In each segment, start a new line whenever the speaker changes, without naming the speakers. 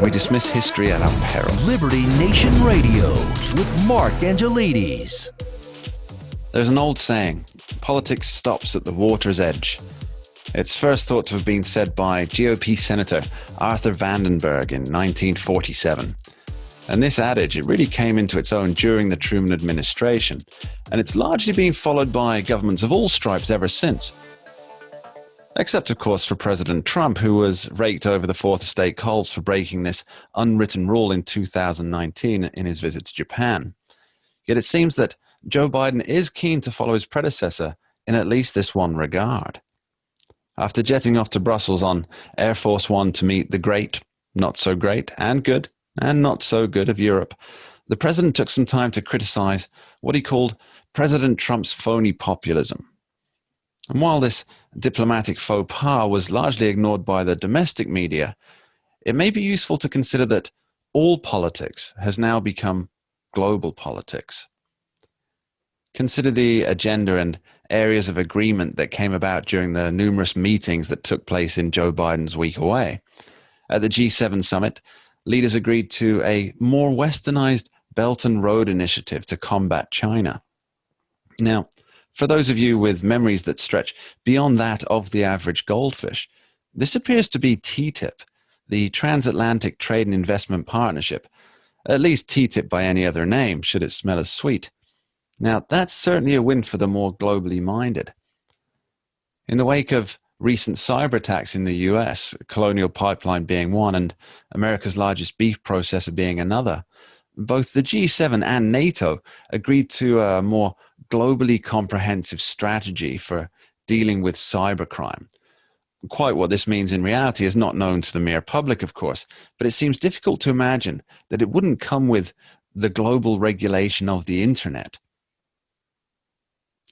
We dismiss history at our peril.
Liberty Nation Radio with Mark Angelides.
There's an old saying, politics stops at the water's edge. It's first thought to have been said by GOP Senator Arthur Vandenberg in 1947. And this adage, it really came into its own during the Truman administration, and it's largely been followed by governments of all stripes ever since. Except, of course, for President Trump, who was raked over the Fourth Estate coals for breaking this unwritten rule in 2019 in his visit to Japan. Yet it seems that Joe Biden is keen to follow his predecessor in at least this one regard. After jetting off to Brussels on Air Force One to meet the great, not so great, and good, and not so good of Europe, the president took some time to criticize what he called President Trump's phony populism. And while this diplomatic faux pas was largely ignored by the domestic media, it may be useful to consider that all politics has now become global politics. Consider the agenda and areas of agreement that came about during the numerous meetings that took place in Joe Biden's week away. At the G7 summit, leaders agreed to a more westernized Belt and Road initiative to combat China. Now, for those of you with memories that stretch beyond that of the average goldfish, this appears to be TTIP, the Transatlantic Trade and Investment Partnership, at least TTIP by any other name, should it smell as sweet. Now, that's certainly a win for the more globally minded. In the wake of recent cyber attacks in the US, Colonial Pipeline being one and America's largest beef processor being another, both the G7 and NATO agreed to a more globally comprehensive strategy for dealing with cybercrime. Quite what this means in reality is not known to the mere public, of course, but it seems difficult to imagine that it wouldn't come with the global regulation of the internet.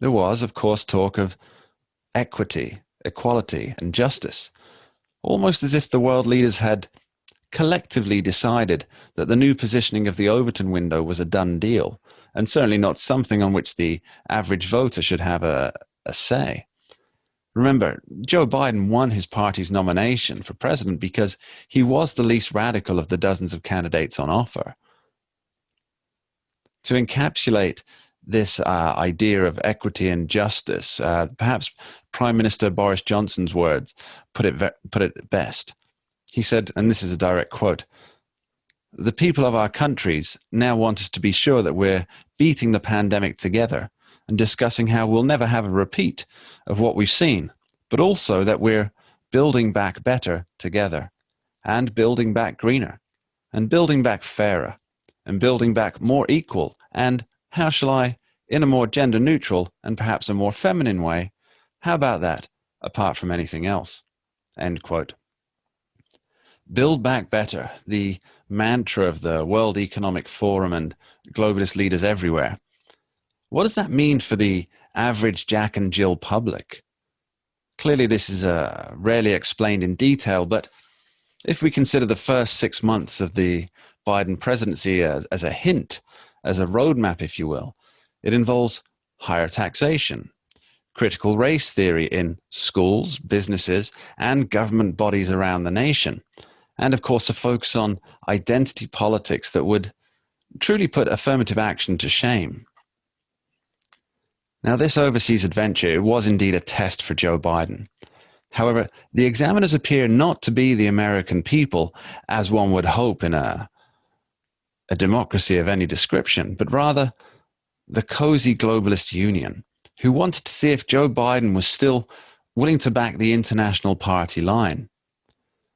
There was, of course, talk of equity, equality, and justice, almost as if the world leaders had collectively decided that the new positioning of the Overton window was a done deal, and certainly not something on which the average voter should have a say. Remember, Joe Biden won his party's nomination for president because he was the least radical of the dozens of candidates on offer. To encapsulate this idea of equity and justice, perhaps Prime Minister Boris Johnson's words put it best. He said, and this is a direct quote, "The people of our countries now want us to be sure that we're beating the pandemic together and discussing how we'll never have a repeat of what we've seen, but also that we're building back better together, and building back greener, and building back fairer, and building back more equal, and, how shall I, in a more gender neutral and perhaps a more feminine way, how about that, apart from anything else?" End quote. Build back better, the mantra of the World Economic Forum and globalist leaders everywhere. What does that mean for the average Jack and Jill public? Clearly, this is rarely explained in detail, but if we consider the first 6 months of the Biden presidency as a hint, as a roadmap, if you will, it involves higher taxation, critical race theory in schools, businesses, and government bodies around the nation, and of course a focus on identity politics that would truly put affirmative action to shame. Now, this overseas adventure, it was indeed a test for Joe Biden. However, the examiners appear not to be the American people, as one would hope in a democracy of any description, but rather the cozy globalist union, who wanted to see if Joe Biden was still willing to back the international party line.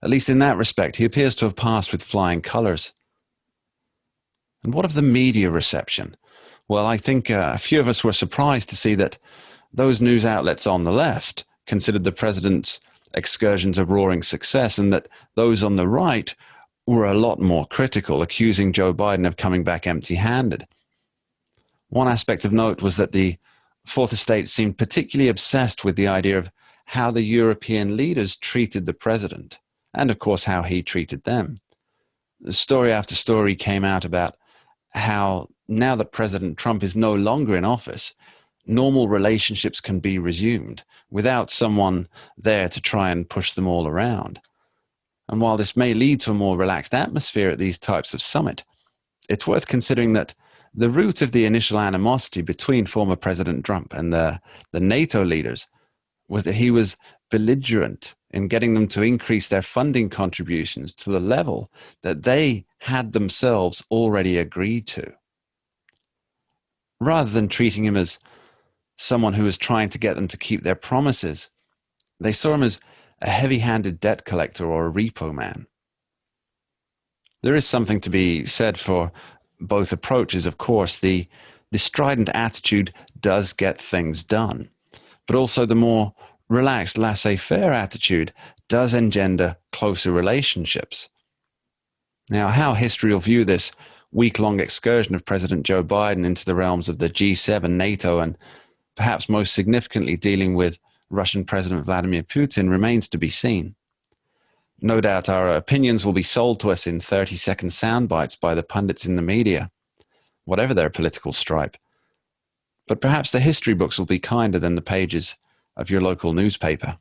At least in that respect, he appears to have passed with flying colors. And what of the media reception? Well, I think a few of us were surprised to see that those news outlets on the left considered the president's excursions a roaring success, and that those on the right were a lot more critical, accusing Joe Biden of coming back empty-handed. One aspect of note was that the Fourth Estate seemed particularly obsessed with the idea of how the European leaders treated the president, and of course how he treated them. Story after story came out about how now that President Trump is no longer in office, normal relationships can be resumed without someone there to try and push them all around. And while this may lead to a more relaxed atmosphere at these types of summit, it's worth considering that the root of the initial animosity between former President Trump and the NATO leaders was that he was belligerent in getting them to increase their funding contributions to the level that they had themselves already agreed to. Rather than treating him as someone who was trying to get them to keep their promises, they saw him as a heavy-handed debt collector or a repo man. There is something to be said for both approaches, of course. The strident attitude does get things done, but also the more relaxed, laissez-faire attitude does engender closer relationships. Now, how history will view this week-long excursion of President Joe Biden into the realms of the G7, NATO, and perhaps most significantly dealing with Russian President Vladimir Putin remains to be seen. No doubt our opinions will be sold to us in 30-second sound bites by the pundits in the media, whatever their political stripe. But perhaps the history books will be kinder than the pages of your local newspaper.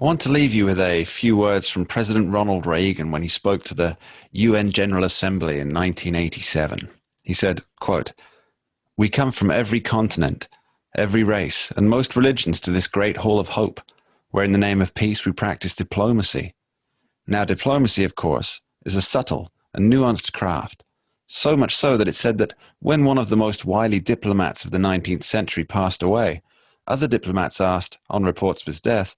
I want to leave you with a few words from President Ronald Reagan when he spoke to the UN General Assembly in 1987. He said, quote, "We come from every continent, every race, and most religions to this great hall of hope, where in the name of peace we practice diplomacy. Now diplomacy, of course, is a subtle and nuanced craft, so much so that it's said that when one of the most wily diplomats of the 19th century passed away, other diplomats asked, on reports of his death,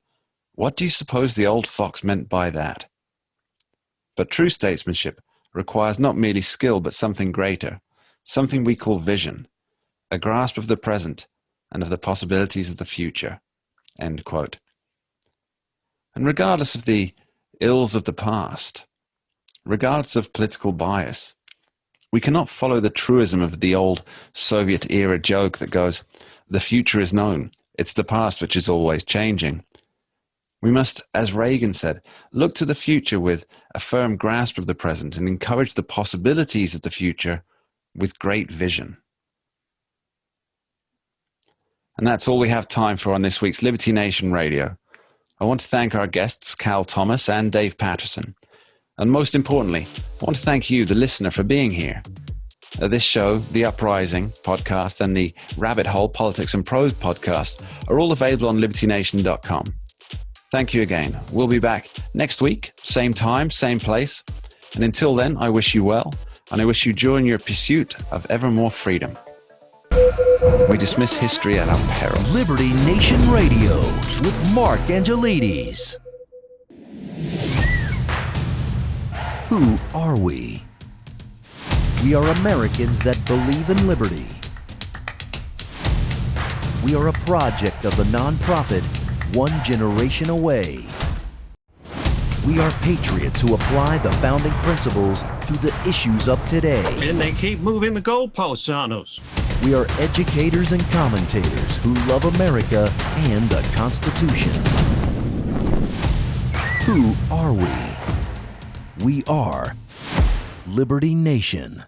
'What do you suppose the old fox meant by that?' But true statesmanship requires not merely skill but something greater, something we call vision, a grasp of the present and of the possibilities of the future." End quote. And regardless of the ills of the past, regardless of political bias, we cannot follow the truism of the old Soviet-era joke that goes, "The future is known, it's the past which is always changing." We must, as Reagan said, look to the future with a firm grasp of the present and encourage the possibilities of the future with great vision. And that's all we have time for on this week's Liberty Nation Radio. I want to thank our guests, Cal Thomas and Dave Patterson. And most importantly, I want to thank you, the listener, for being here. This show, The Uprising podcast, and the Rabbit Hole Politics and Prose podcast are all available on libertynation.com. Thank you again. We'll be back next week, same time, same place. And until then, I wish you well, and I wish you joy in your pursuit of ever more freedom. We dismiss history at our peril.
Liberty Nation Radio with Mark Angelides. Who are we? We are Americans that believe in liberty. We are a project of the nonprofit One Generation Away. We are patriots who apply the founding principles to the issues of today.
And they keep moving the goalposts on us.
We are educators and commentators who love America and the Constitution. Who are we? We are Liberty Nation.